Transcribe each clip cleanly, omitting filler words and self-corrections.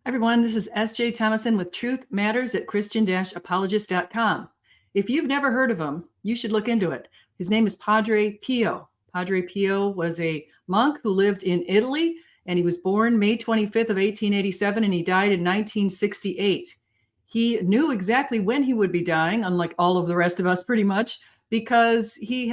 Everyone, this is S.J. Thomason with Truth Matters at Christian-Apologist.com. If you've never heard of him, you should look into it. His name is Padre Pio. Padre Pio was a monk who lived in Italy, and he was born May 25th of 1887, and he died in 1968. He knew exactly when he would be dying, unlike all of the rest of us pretty much, because he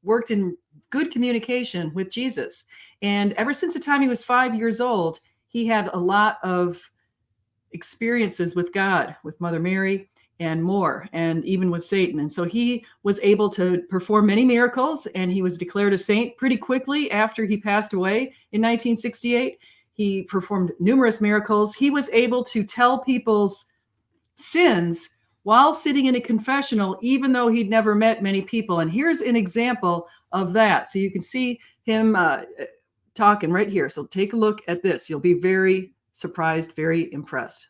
worked in good communication with Jesus. And ever since the time he was 5 years old, he had a lot of experiences with God, with Mother Mary, and more, and even with Satan. And so he was able to perform many miracles, and he was declared a saint pretty quickly after he passed away in 1968. He performed numerous miracles. He was able to tell people's sins while sitting in a confessional, even though he'd never met many people. And here's an example of that. So you can see him talking right here. So take a look at this. You'll be very surprised, very impressed.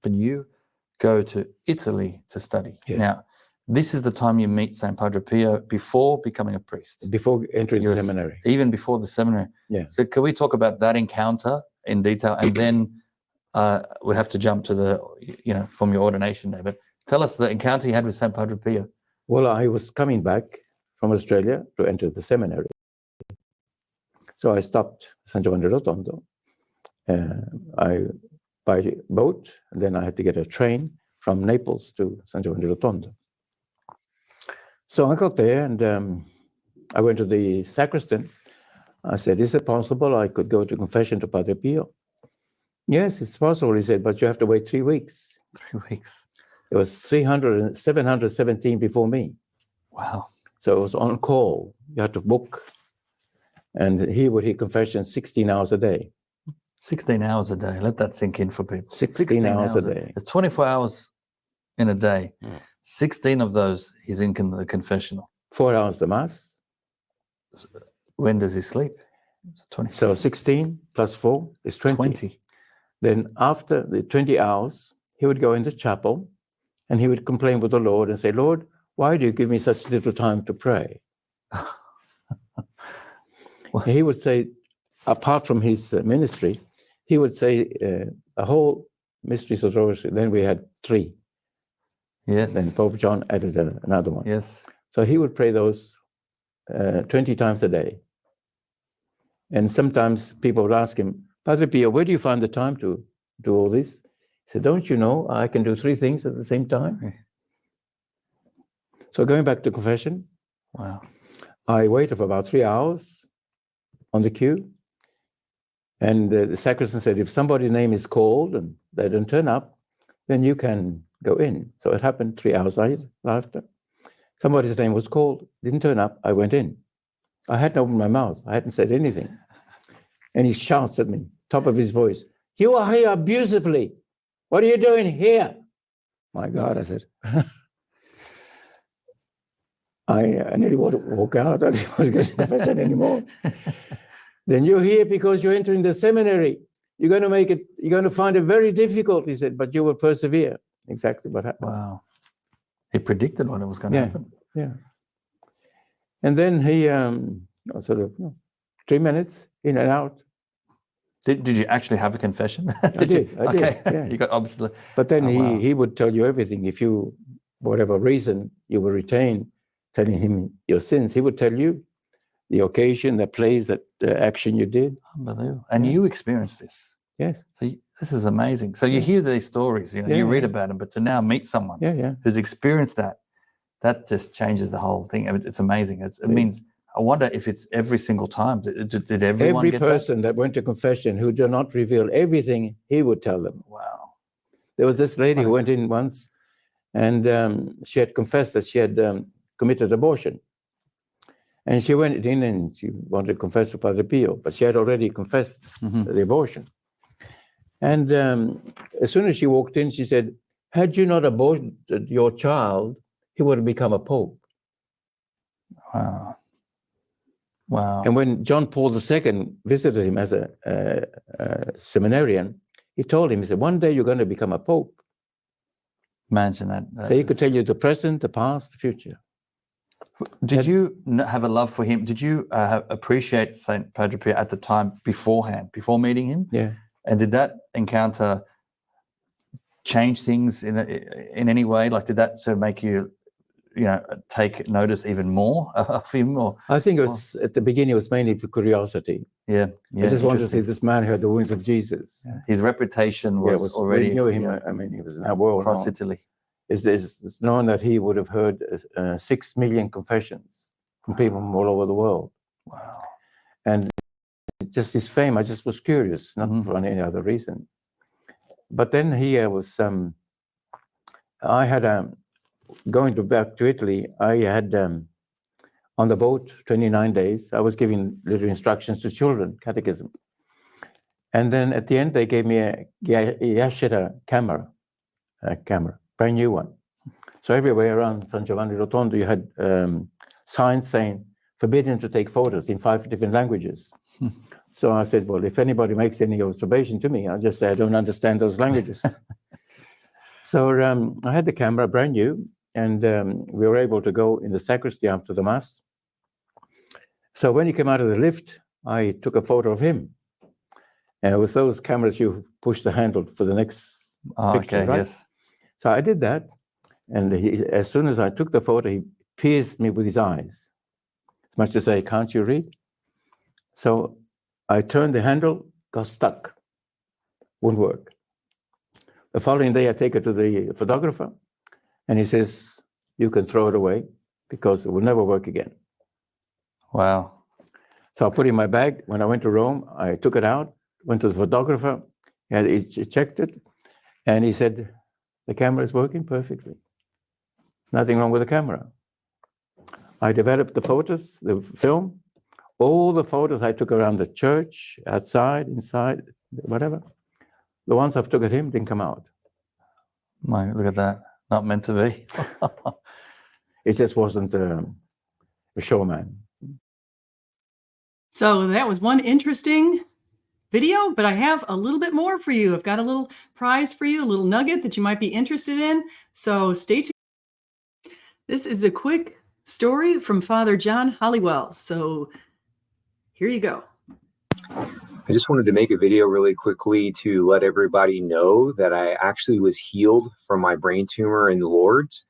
But you go to Italy to study. Yes. Now, this is the time you meet St. Padre Pio before becoming a priest. Before entering the seminary. Even before the seminary. Yeah. So can we talk about that encounter in detail? And then we have to jump to from your ordination there. But tell us the encounter you had with St. Padre Pio. Well, I was coming back from Australia to enter the seminary. So I stopped San Giovanni Rotondo by boat, and then I had to get a train from Naples to San Giovanni Rotondo. So I got there, and I went to the sacristan. I said, is it possible I could go to confession to Padre Pio? Yes, it's possible, he said, but you have to wait 3 weeks. 3 weeks. There was 717 before me. Wow. So it was on call. You had to book. And he would hear confession 16 hours a day. 16 hours a day. Let that sink in for people. 16 hours a day. It's 24 hours in a day. Yeah. 16 of those he's in the confessional. 4 hours the mass. When does he sleep? 20. So 16 plus 4 is 20. Then after the 20 hours, he would go into chapel and he would complain with the Lord and say, Lord, why do you give me such little time to pray? He would say, apart from his ministry, he would say the whole mysteries of rosary. Then we had 3. Yes. Then Pope John added another one. Yes. So he would pray those 20 times a day. And sometimes people would ask him, Padre Pio, where do you find the time to do all this? He said, don't you know I can do 3 things at the same time? So going back to confession, wow, I waited for about 3 hours on the queue. And the sacristan said, if somebody's name is called and they don't turn up, then you can go in. So it happened 3 hours after. Somebody's name was called, didn't turn up, I went in. I hadn't opened my mouth, I hadn't said anything. And he shouts at me, top of his voice, you are here abusively. What are you doing here? My God, I said. I nearly want to walk out. I didn't want to go to confession anymore. Then you're here because you're entering the seminary. You're going to find it very difficult, he said, but you will persevere. Exactly what happened. Wow. He predicted what was going to happen. Yeah. And then he, 3 minutes in and out. Did you actually have a confession? I did. Okay. Yeah. You got obviously. But then wow. he would tell you everything. If you, whatever reason, you will retain telling him your sins, he would tell you the occasion, the place, that action you did. Unbelievable. And you experienced this. Yes. So this is amazing. So you hear these stories, you read about them, but to now meet someone who's experienced that just changes the whole thing. It's amazing. It means, I wonder if it's every single time. Did everyone get person that went to confession who did not reveal everything, he would tell them. Wow. There was this lady who went in once, and she had confessed that she had committed abortion. And she went in and she wanted to confess to Padre Pio, but she had already confessed the abortion. And as soon as she walked in, she said, had you not aborted your child, he would have become a pope. Wow. Wow. And when John Paul II visited him as a seminarian, he told him, he said, one day you're going to become a pope. Imagine that. So he could tell you the present, the past, the future. Did you have a love for him? Did you appreciate St. Padre Pio at the time beforehand, before meeting him? Yeah. And did that encounter change things in any way? Like, did that sort of make you, take notice even more of him? Or I think it was at the beginning. It was mainly for curiosity. Yeah. I just wanted to see this man who had the wounds of Jesus. Yeah. His reputation was already. We knew him. I mean, he was in our world across Italy. It's known that he would have heard 6 million confessions from people from all over the world. Wow. And just his fame, I just was curious, not for any other reason. But then he was, I had, going back to Italy, I had, on the boat, 29 days, I was giving little instructions to children, catechism. And then at the end, they gave me a Yashida camera, brand new one. So everywhere around San Giovanni Rotondo, you had signs saying, forbidden to take photos in 5 different languages. So I said, well, if anybody makes any observation to me, I'll just say I don't understand those languages. So I had the camera brand new, and we were able to go in the sacristy after the Mass. So when he came out of the lift, I took a photo of him. And with those cameras, you push the handle for the next picture, okay, right? yes. So I did that. And as soon as I took the photo, he pierced me with his eyes, as much to say, can't you read? So I turned the handle, got stuck, wouldn't work. The following day, I take it to the photographer, and he says, you can throw it away because it will never work again. Wow. So I put it in my bag. When I went to Rome, I took it out, went to the photographer, and he checked it, and he said, the camera is working perfectly. Nothing wrong with the camera. I developed the photos, the film, all the photos I took around the church, outside, inside, whatever. The ones I've took at him didn't come out. My, look at that. Not meant to be. It just wasn't a showman. So that was one interesting video, but I have a little bit more for you. I've got a little prize for you, a little nugget that you might be interested in. So stay tuned. This is a quick story from Father John Holliwell. So here you go. I just wanted to make a video really quickly to let everybody know that I actually was healed from my brain tumor in Lourdes.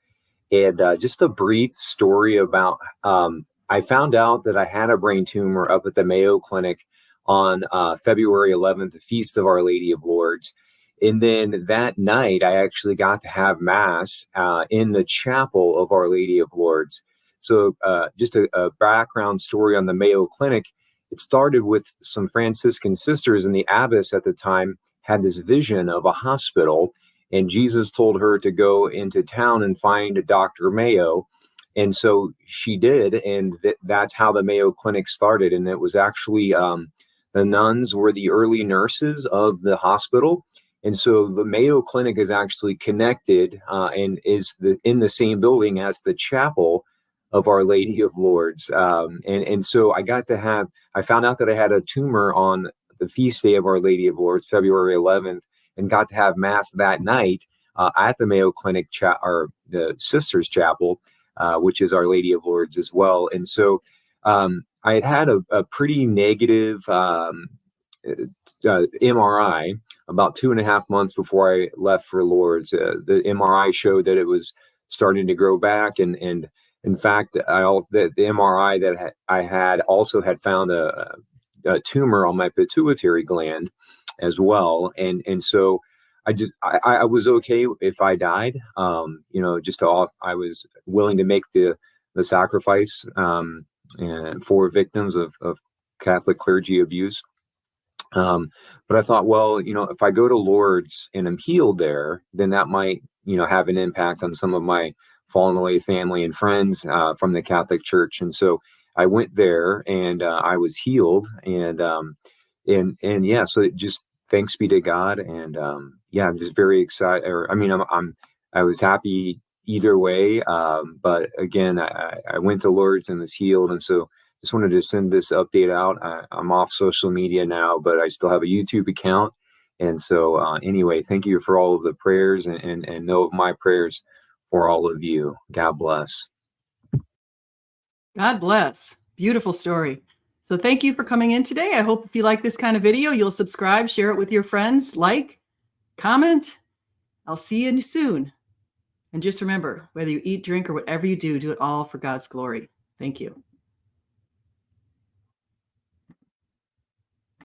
And just a brief story about, I found out that I had a brain tumor up at the Mayo Clinic on February 11th, the Feast of Our Lady of Lourdes. And then that night, I actually got to have Mass in the chapel of Our Lady of Lourdes. So just a background story on the Mayo Clinic. It started with some Franciscan sisters, and the abbess at the time had this vision of a hospital, and Jesus told her to go into town and find Dr. Mayo. And so she did, and that's how the Mayo Clinic started. And it was actually the nuns were the early nurses of the hospital. And so the Mayo Clinic is actually connected and is in the same building as the chapel of Our Lady of Lourdes. And so I found out that I had a tumor on the feast day of Our Lady of Lourdes, February 11th, and got to have Mass that night at the Mayo Clinic or the Sisters Chapel, which is Our Lady of Lourdes as well. And so I had a pretty negative MRI about 2.5 months before I left for Lourdes. The MRI showed that it was starting to grow back, and in fact, the MRI that I had also had found a tumor on my pituitary gland as well, and so I was okay if I died. I was willing to make the sacrifice for victims of Catholic clergy abuse. But I thought, well, if I go to Lourdes and I'm healed there, then that might, have an impact on some of my fallen away family and friends from the Catholic Church. And so I went there and I was healed, and yeah, so it just, thanks be to God. And yeah, I'm just very excited. I was happy either way. But again, I went to Lourdes and was healed. And so just wanted to send this update out. I'm off social media now, but I still have a YouTube account. And so anyway, thank you for all of the prayers, and know of my prayers for all of you. God bless. God bless. Beautiful story. So thank you for coming in today. I hope if you like this kind of video, you'll subscribe, share it with your friends, like, comment. I'll see you soon. And just remember, whether you eat, drink, or whatever you do, do it all for God's glory. Thank you.